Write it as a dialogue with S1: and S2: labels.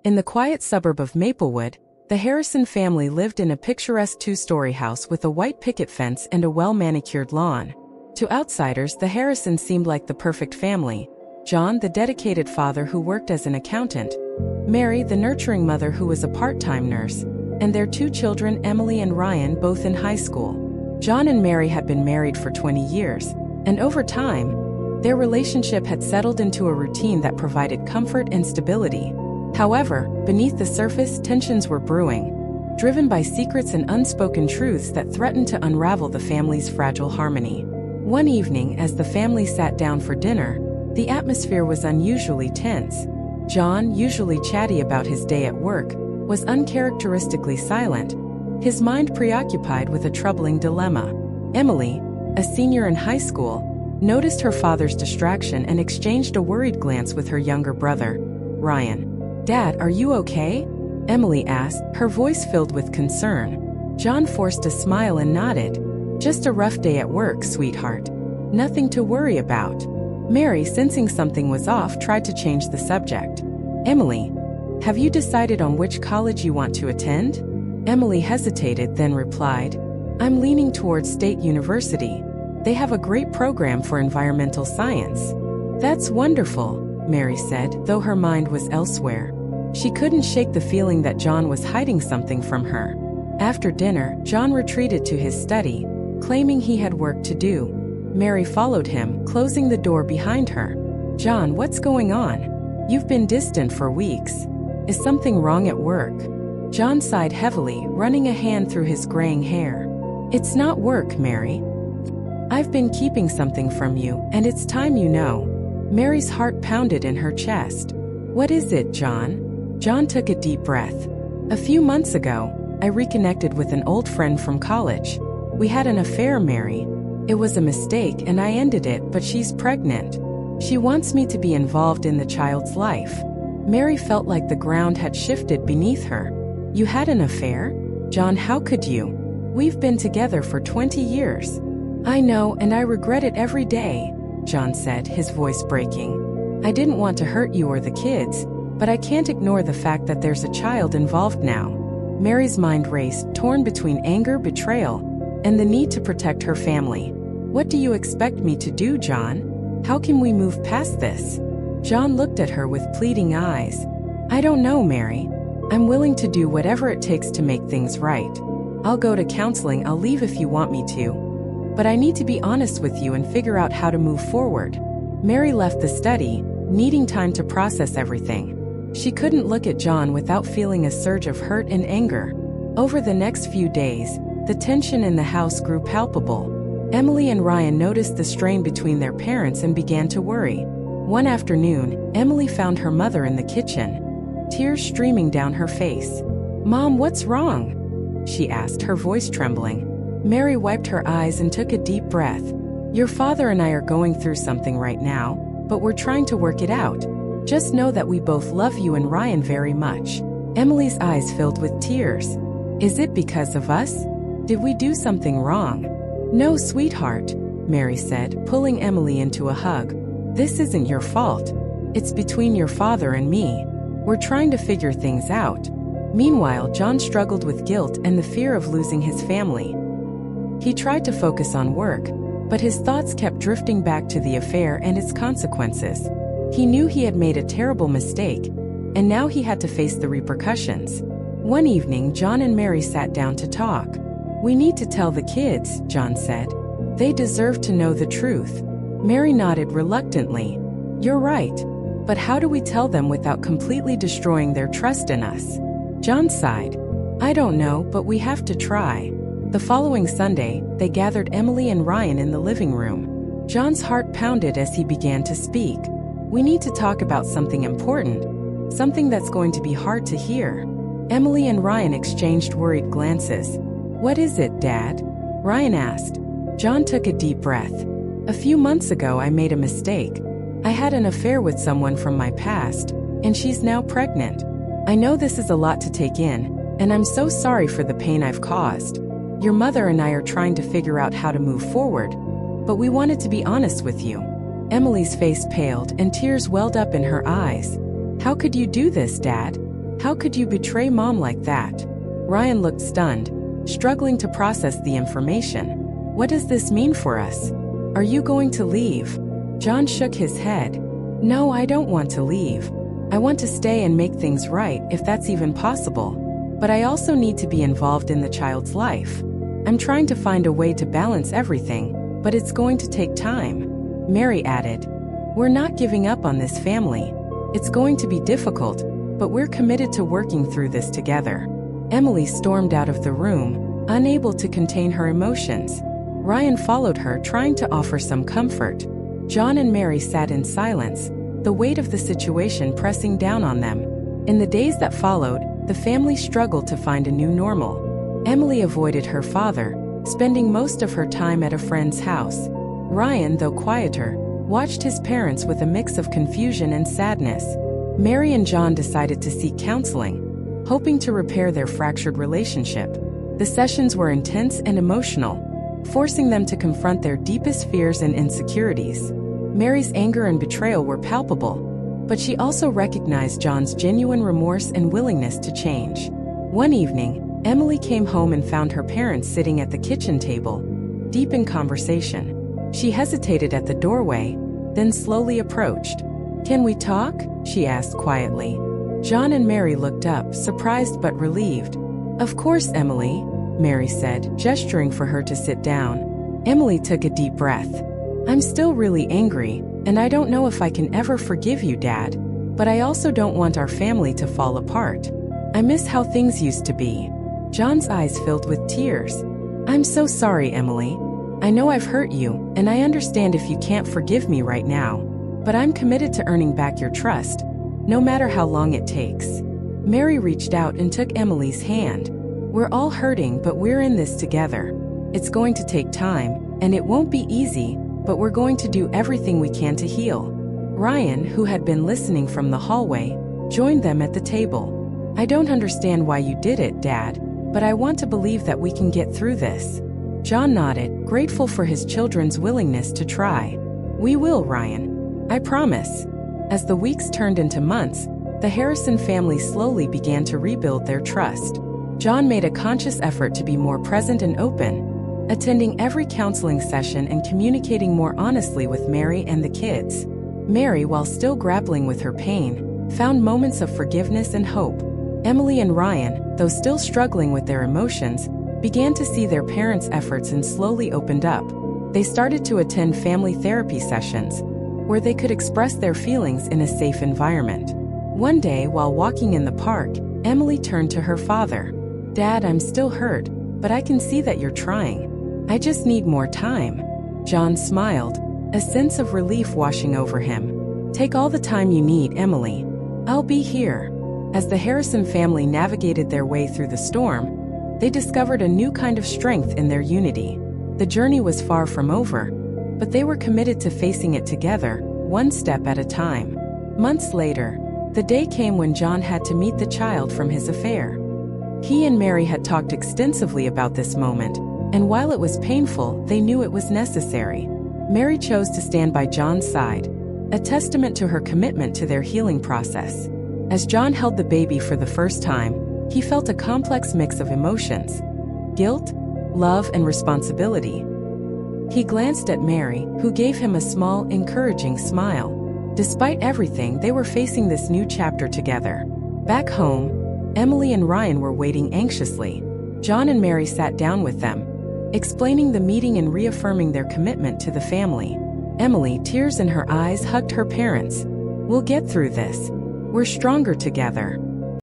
S1: In the quiet suburb of Maplewood, the Harrison family lived in a picturesque two-story house with a white picket fence and a well-manicured lawn. To outsiders, the Harrisons seemed like the perfect family. John, the dedicated father who worked as an accountant, Mary, the nurturing mother who was a part-time nurse, and their two children, Emily and Ryan, both in high school. John and Mary had been married for 20 years, and over time, their relationship had settled into a routine that provided comfort and stability. However, beneath the surface, tensions were brewing, driven by secrets and unspoken truths that threatened to unravel the family's fragile harmony. One evening, as the family sat down for dinner, the atmosphere was unusually tense. John, usually chatty about his day at work, was uncharacteristically silent, his mind preoccupied with a troubling dilemma. Emily, a senior in high school, noticed her father's distraction and exchanged a worried glance with her younger brother, Ryan. "Dad, are you okay?" Emily asked, her voice filled with concern. John forced a smile and nodded. "Just a rough day at work, sweetheart. Nothing to worry about." Mary, sensing something was off, tried to change the subject. "Emily, have you decided on which college you want to attend?" Emily hesitated, then replied, "I'm leaning towards State University. They have a great program for environmental science." "That's wonderful," Mary said, though her mind was elsewhere. She couldn't shake the feeling that John was hiding something from her. After dinner, John retreated to his study, claiming he had work to do. Mary followed him, closing the door behind her. "John, what's going on? You've been distant for weeks. Is something wrong at work?" John sighed heavily, running a hand through his graying hair. "It's not work, Mary. I've been keeping something from you, and it's time you know." Mary's heart pounded in her chest. "What is it, John?" John took a deep breath. "A few months ago, I reconnected with an old friend from college. We had an affair, Mary. It was a mistake and I ended it, but she's pregnant. She wants me to be involved in the child's life." Mary felt like the ground had shifted beneath her. "You had an affair? John, how could you? We've been together for 20 years. "I know, and I regret it every day," John said, his voice breaking. "I didn't want to hurt you or the kids, but I can't ignore the fact that there's a child involved now." Mary's mind raced, torn between anger, betrayal, and the need to protect her family. "What do you expect me to do, John? How can we move past this?" John looked at her with pleading eyes. "I don't know, Mary. I'm willing to do whatever it takes to make things right. I'll go to counseling, I'll leave if you want me to. But I need to be honest with you and figure out how to move forward." Mary left the study, needing time to process everything. She couldn't look at John without feeling a surge of hurt and anger. Over the next few days, the tension in the house grew palpable. Emily and Ryan noticed the strain between their parents and began to worry. One afternoon, Emily found her mother in the kitchen, tears streaming down her face. "Mom, what's wrong?" she asked, her voice trembling. Mary wiped her eyes and took a deep breath. "Your father and I are going through something right now, but we're trying to work it out. Just know that we both love you and Ryan very much." Emily's eyes filled with tears. "Is it because of us? Did we do something wrong?" "No, sweetheart," Mary said, pulling Emily into a hug. "This isn't your fault. It's between your father and me. We're trying to figure things out." Meanwhile, John struggled with guilt and the fear of losing his family. He tried to focus on work, but his thoughts kept drifting back to the affair and its consequences. He knew he had made a terrible mistake, and now he had to face the repercussions. One evening, John and Mary sat down to talk. "We need to tell the kids," John said. "They deserve to know the truth." Mary nodded reluctantly. "You're right. But how do we tell them without completely destroying their trust in us?" John sighed. "I don't know, but we have to try." The following Sunday, they gathered Emily and Ryan in the living room. John's heart pounded as he began to speak. "We need to talk about something important, something that's going to be hard to hear." Emily and Ryan exchanged worried glances. "What is it, Dad?" Ryan asked. John took a deep breath. "A few months ago, I made a mistake. I had an affair with someone from my past, and she's now pregnant. I know this is a lot to take in, and I'm so sorry for the pain I've caused. Your mother and I are trying to figure out how to move forward, but we wanted to be honest with you." Emily's face paled and tears welled up in her eyes. "How could you do this, Dad? How could you betray Mom like that? Ryan looked stunned, struggling to process the information. What does this mean for us? Are you going to leave? John shook his head. No, I don't want to leave. I want to stay and make things right, if that's even possible. But I also need to be involved in the child's life. I'm trying to find a way to balance everything, but it's going to take time. Mary added, We're not giving up on this family. It's going to be difficult, but we're committed to working through this together. Emily stormed out of the room, unable to contain her emotions. Ryan followed her, trying to offer some comfort. John and Mary sat in silence, the weight of the situation pressing down on them. In the days that followed, the family struggled to find a new normal. Emily avoided her father, spending most of her time at a friend's house. Ryan, though quieter, watched his parents with a mix of confusion and sadness. Mary and John decided to seek counseling, hoping to repair their fractured relationship. The sessions were intense and emotional, forcing them to confront their deepest fears and insecurities. Mary's anger and betrayal were palpable, but she also recognized John's genuine remorse and willingness to change. One evening, Emily came home and found her parents sitting at the kitchen table, deep in conversation. She hesitated at the doorway, then slowly approached. "Can we talk?" she asked quietly. John and Mary looked up, surprised but relieved. "Of course, Emily," Mary said, gesturing for her to sit down. Emily took a deep breath. "I'm still really angry, and I don't know if I can ever forgive you, Dad. But I also don't want our family to fall apart. I miss how things used to be." John's eyes filled with tears. "I'm so sorry, Emily. I know I've hurt you, and I understand if you can't forgive me right now. But I'm committed to earning back your trust, no matter how long it takes." Mary reached out and took Emily's hand. "We're all hurting, but we're in this together. It's going to take time, and it won't be easy, but we're going to do everything we can to heal." Ryan, who had been listening from the hallway, joined them at the table. "I don't understand why you did it, Dad, but I want to believe that we can get through this." John nodded, grateful for his children's willingness to try. "We will, Ryan. I promise." As the weeks turned into months, the Harrison family slowly began to rebuild their trust. John made a conscious effort to be more present and open, attending every counseling session and communicating more honestly with Mary and the kids. Mary, while still grappling with her pain, found moments of forgiveness and hope. Emily and Ryan, though still struggling with their emotions, began to see their parents' efforts and slowly opened up. They started to attend family therapy sessions, where they could express their feelings in a safe environment. One day, while walking in the park, Emily turned to her father. "Dad, I'm still hurt, but I can see that you're trying. I just need more time." John smiled, a sense of relief washing over him. "Take all the time you need, Emily. I'll be here." As the Harrison family navigated their way through the storm, they discovered a new kind of strength in their unity. The journey was far from over, but they were committed to facing it together, one step at a time. Months later, the day came when John had to meet the child from his affair. He and Mary had talked extensively about this moment, and while it was painful, they knew it was necessary. Mary chose to stand by John's side, a testament to her commitment to their healing process. As John held the baby for the first time, he felt a complex mix of emotions: guilt, love, and responsibility. He glanced at Mary, who gave him a small, encouraging smile. Despite everything, they were facing this new chapter together. Back home, Emily and Ryan were waiting anxiously. John and Mary sat down with them, explaining the meeting and reaffirming their commitment to the family. Emily, tears in her eyes, hugged her parents. "We'll get through this. We're stronger together."